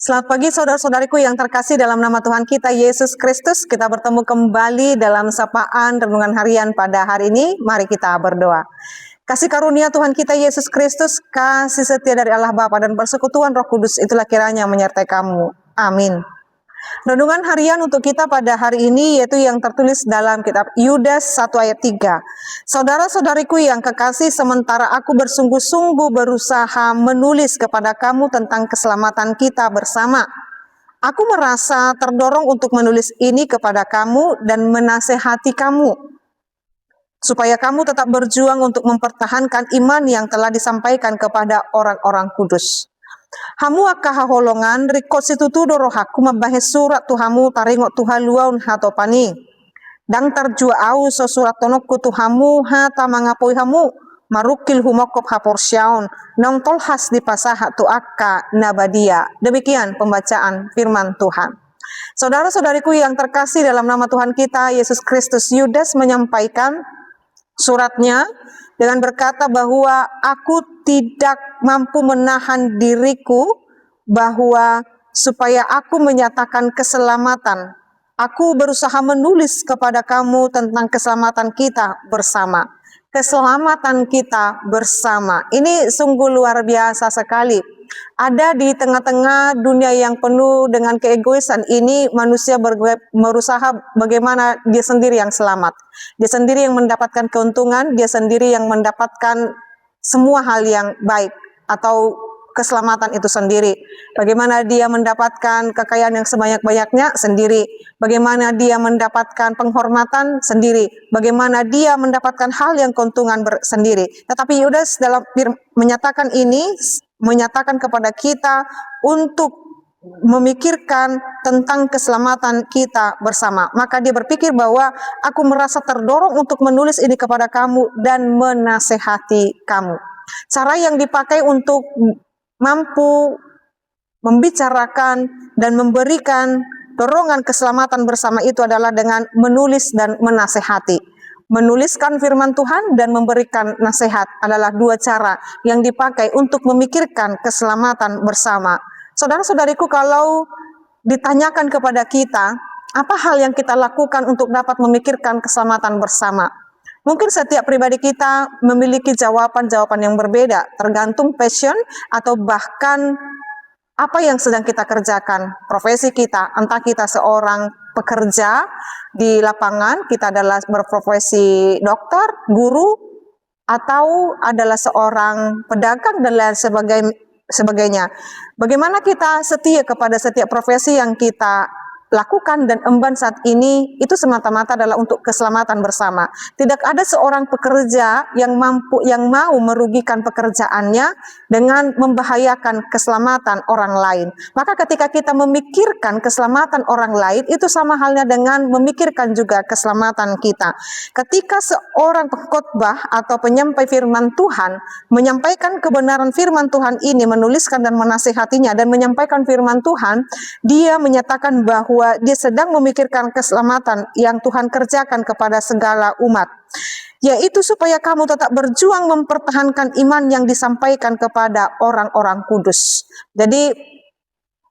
Selamat pagi saudara-saudariku yang terkasih dalam nama Tuhan kita Yesus Kristus. Kita bertemu kembali dalam sapaan renungan harian pada hari ini. Mari kita berdoa. Kasih karunia Tuhan kita Yesus Kristus, kasih setia dari Allah Bapa dan persekutuan Roh Kudus itulah kiranya menyertai kamu. Amin. Renungan harian untuk kita pada hari ini yaitu yang tertulis dalam kitab Yudas 1 ayat 3. Saudara-saudariku yang kekasih, sementara aku bersungguh-sungguh berusaha menulis kepada kamu tentang keselamatan kita bersama, aku merasa terdorong untuk menulis ini kepada kamu dan menasehati kamu, supaya kamu tetap berjuang untuk mempertahankan iman yang telah disampaikan kepada orang-orang kudus. Hamu akaha holongan rikot situtu dorohaku membahas surat tuhamu taringot tuha luaun hato pani. Dang terjua au so surat tonokku tuhamu hata mangapoi hamu marukil humokop haporsyaun nong tolhas di pasaha tu akka nabadia. Demikian pembacaan firman Tuhan. Saudara-saudariku yang terkasih dalam nama Tuhan kita Yesus Kristus, Yudas menyampaikan suratnya dengan berkata bahwa aku tidak mampu menahan diriku bahwa supaya aku menyatakan keselamatan. Aku berusaha menulis kepada kamu tentang keselamatan kita bersama. Keselamatan kita bersama. Ini sungguh luar biasa sekali. Ada di tengah-tengah dunia yang penuh dengan keegoisan ini, manusia berusaha bagaimana dia sendiri yang selamat. Dia sendiri yang mendapatkan keuntungan, dia sendiri yang mendapatkan semua hal yang baik atau keselamatan itu sendiri. Bagaimana dia mendapatkan kekayaan yang sebanyak-banyaknya sendiri. Bagaimana dia mendapatkan penghormatan sendiri. Bagaimana dia mendapatkan hal yang keuntungan sendiri. Tetapi Yudas dalam menyatakan ini, menyatakan kepada kita untuk memikirkan tentang keselamatan kita bersama. Maka dia berpikir bahwa aku merasa terdorong untuk menulis ini kepada kamu dan menasehati kamu. Cara yang dipakai untuk mampu membicarakan dan memberikan dorongan keselamatan bersama itu adalah dengan menulis dan menasehati. Menuliskan firman Tuhan dan memberikan nasihat adalah dua cara yang dipakai untuk memikirkan keselamatan bersama. Saudara-saudariku, kalau ditanyakan kepada kita, apa hal yang kita lakukan untuk dapat memikirkan keselamatan bersama? Mungkin setiap pribadi kita memiliki jawaban-jawaban yang berbeda, tergantung passion atau bahkan apa yang sedang kita kerjakan, profesi kita, entah kita seorang pekerja di lapangan, kita adalah berprofesi dokter, guru, atau adalah seorang pedagang dan lain sebagainya. Bagaimana kita setia kepada setiap profesi yang kita lakukan dan emban saat ini, itu semata-mata adalah untuk keselamatan bersama. Tidak ada seorang pekerja yang mau merugikan pekerjaannya dengan membahayakan keselamatan orang lain. Maka ketika kita memikirkan keselamatan orang lain, itu sama halnya dengan memikirkan juga keselamatan kita. Ketika seorang pengkhotbah atau penyampai firman Tuhan menyampaikan kebenaran firman Tuhan ini, menuliskan dan menasihatinya dan menyampaikan firman Tuhan, dia menyatakan bahwa dia sedang memikirkan keselamatan yang Tuhan kerjakan kepada segala umat, yaitu supaya kamu tetap berjuang mempertahankan iman yang disampaikan kepada orang-orang kudus. Jadi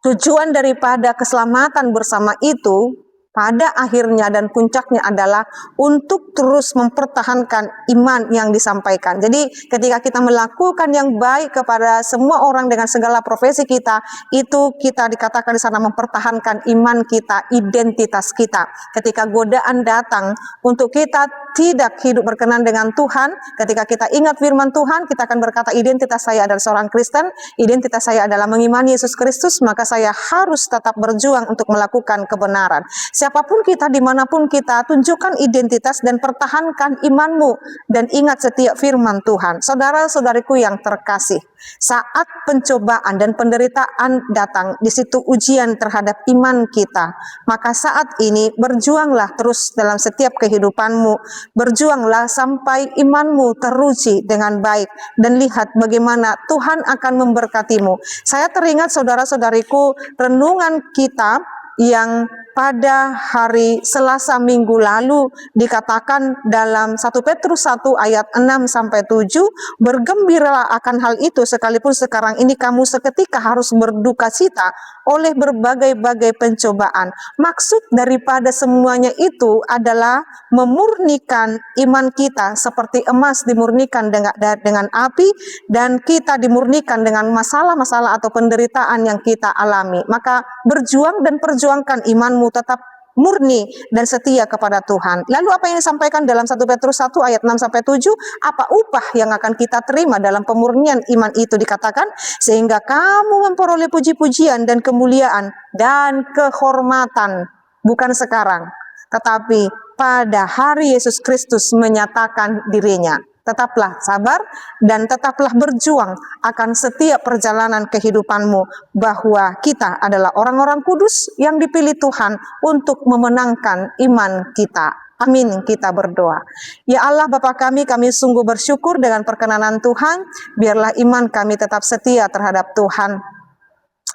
tujuan daripada keselamatan bersama itu pada akhirnya dan puncaknya adalah untuk terus mempertahankan iman yang disampaikan. Jadi ketika kita melakukan yang baik kepada semua orang dengan segala profesi kita, itu kita dikatakan di sana mempertahankan iman kita, identitas kita. Ketika godaan datang untuk kita tidak hidup berkenan dengan Tuhan, ketika kita ingat firman Tuhan, kita akan berkata identitas saya adalah seorang Kristen, identitas saya adalah mengimani Yesus Kristus, maka saya harus tetap berjuang untuk melakukan kebenaran. Siapapun kita, dimanapun kita, tunjukkan identitas dan pertahankan imanmu dan ingat setiap firman Tuhan. Saudara-saudariku yang terkasih, saat pencobaan dan penderitaan datang, di situ ujian terhadap iman kita. Maka saat ini berjuanglah terus dalam setiap kehidupanmu. Berjuanglah sampai imanmu teruji dengan baik dan lihat bagaimana Tuhan akan memberkatimu. Saya teringat saudara-saudariku renungan kita yang pada hari Selasa minggu lalu dikatakan dalam 1 Petrus 1 ayat 6-7, bergembiralah akan hal itu sekalipun sekarang ini kamu seketika harus berduka cita oleh berbagai-bagai pencobaan. Maksud daripada semuanya itu adalah memurnikan iman kita seperti emas dimurnikan dengan api, dan kita dimurnikan dengan masalah-masalah atau penderitaan yang kita alami. Maka berjuang dan perjuangkan imanmu tetap murni dan setia kepada Tuhan. Lalu apa yang disampaikan dalam 1 Petrus 1 ayat 6-7, apa upah yang akan kita terima dalam pemurnian iman itu? Dikatakan, sehingga kamu memperoleh puji-pujian dan kemuliaan dan kehormatan, bukan sekarang, tetapi pada hari Yesus Kristus menyatakan dirinya. Tetaplah sabar dan tetaplah berjuang akan setiap perjalanan kehidupanmu, bahwa kita adalah orang-orang kudus yang dipilih Tuhan untuk memenangkan iman kita. Amin, kita berdoa. Ya Allah Bapa kami sungguh bersyukur dengan perkenanan Tuhan. Biarlah iman kami tetap setia terhadap Tuhan.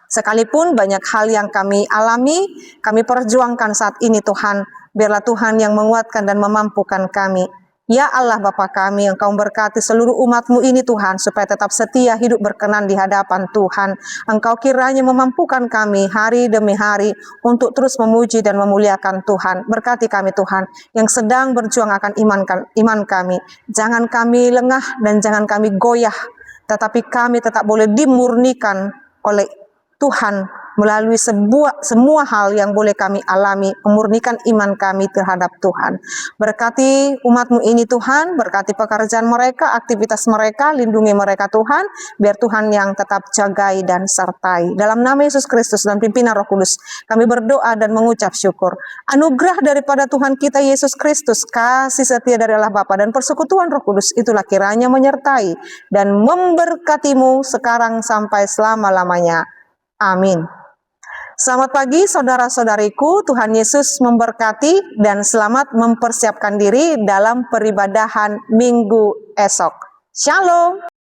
Sekalipun banyak hal yang kami alami, kami perjuangkan saat ini Tuhan. Biarlah Tuhan yang menguatkan dan memampukan kami. Ya Allah Bapa kami, Engkau berkati seluruh umat-Mu ini Tuhan, supaya tetap setia hidup berkenan di hadapan Tuhan. Engkau kiranya memampukan kami hari demi hari untuk terus memuji dan memuliakan Tuhan. Berkati kami Tuhan, yang sedang berjuang akan iman kami. Jangan kami lengah dan jangan kami goyah, tetapi kami tetap boleh dimurnikan oleh Tuhan melalui semua hal yang boleh kami alami, memurnikan iman kami terhadap Tuhan. Berkati umat-Mu ini Tuhan, berkati pekerjaan mereka, aktivitas mereka, lindungi mereka Tuhan, biar Tuhan yang tetap jagai dan sertai. Dalam nama Yesus Kristus dan pimpinan Roh Kudus, kami berdoa dan mengucap syukur. Anugerah daripada Tuhan kita Yesus Kristus, kasih setia dari Allah Bapa dan persekutuan Roh Kudus, itulah kiranya menyertai dan memberkatimu sekarang sampai selama-lamanya. Amin. Selamat pagi saudara-saudariku, Tuhan Yesus memberkati dan selamat mempersiapkan diri dalam peribadahan minggu esok. Shalom.